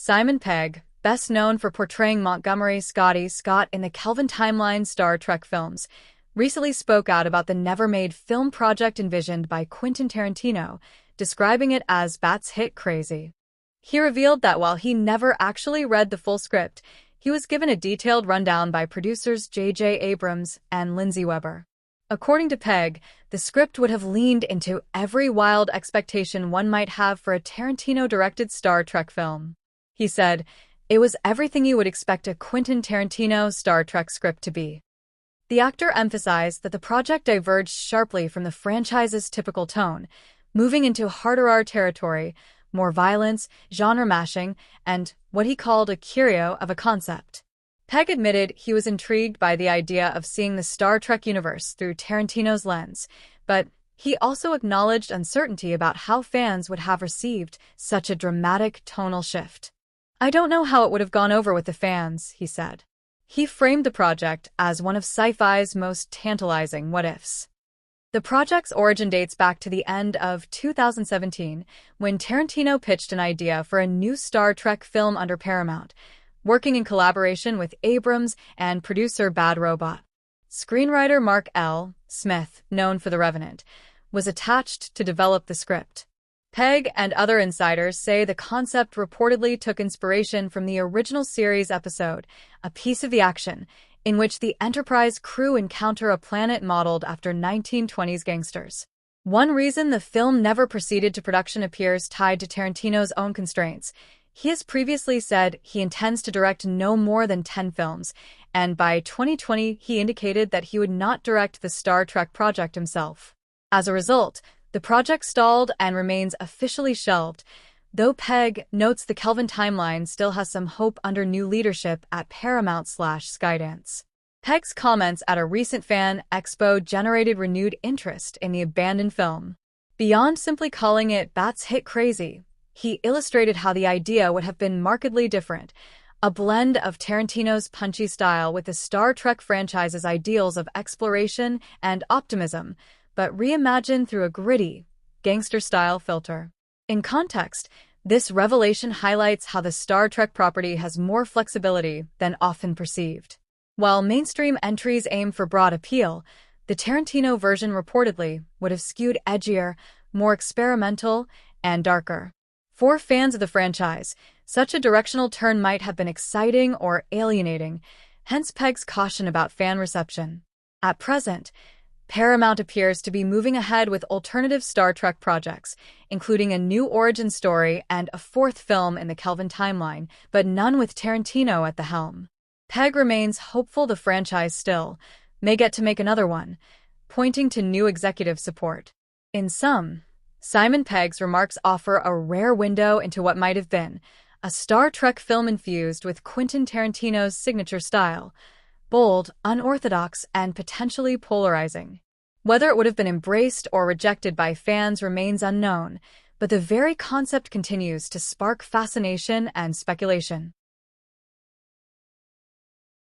Simon Pegg, best known for portraying Montgomery Scott in the Kelvin Timeline Star Trek films, recently spoke out about the never-made film project envisioned by Quentin Tarantino, describing it as Bat's hit crazy. He revealed that while he never actually read the full script, he was given a detailed rundown by producers J.J. Abrams and Lindsay Weber. According to Pegg, the script would have leaned into every wild expectation one might have for a Tarantino-directed Star Trek film. He said, "It was everything you would expect a Quentin Tarantino Star Trek script to be." The actor emphasized that the project diverged sharply from the franchise's typical tone, moving into harder R territory, more violence, genre mashing, and what he called a curio of a concept. Pegg admitted he was intrigued by the idea of seeing the Star Trek universe through Tarantino's lens, but he also acknowledged uncertainty about how fans would have received such a dramatic tonal shift. "I don't know how it would have gone over with the fans," he said. He framed the project as one of sci-fi's most tantalizing what-ifs. The project's origin dates back to the end of 2017, when Tarantino pitched an idea for a new Star Trek film under Paramount, working in collaboration with Abrams and producer Bad Robot. Screenwriter Mark L. Smith, known for The Revenant, was attached to develop the script. Pegg and other insiders say the concept reportedly took inspiration from the original series episode, A Piece of the Action, in which the Enterprise crew encounter a planet modeled after 1920s gangsters. One reason the film never proceeded to production appears tied to Tarantino's own constraints. He has previously said he intends to direct no more than 10 films, and by 2020 he indicated that he would not direct the Star Trek project himself. As a result, the project stalled and remains officially shelved, though Pegg notes the Kelvin timeline still has some hope under new leadership at Paramount/Skydance. Pegg's comments at a recent fan expo generated renewed interest in the abandoned film. Beyond simply calling it Bat's hit crazy, he illustrated how the idea would have been markedly different, a blend of Tarantino's punchy style with the Star Trek franchise's ideals of exploration and optimism, but reimagined through a gritty, gangster-style filter. In context, this revelation highlights how the Star Trek property has more flexibility than often perceived. While mainstream entries aim for broad appeal, the Tarantino version reportedly would have skewed edgier, more experimental, and darker. For fans of the franchise, such a directional turn might have been exciting or alienating, hence Pegg's caution about fan reception. At present, Paramount appears to be moving ahead with alternative Star Trek projects, including a new origin story and a fourth film in the Kelvin timeline, but none with Tarantino at the helm. Pegg remains hopeful the franchise still may get to make another one, pointing to new executive support. In sum, Simon Pegg's remarks offer a rare window into what might have been a Star Trek film infused with Quentin Tarantino's signature style, bold, unorthodox, and potentially polarizing. Whether it would have been embraced or rejected by fans remains unknown, but the very concept continues to spark fascination and speculation.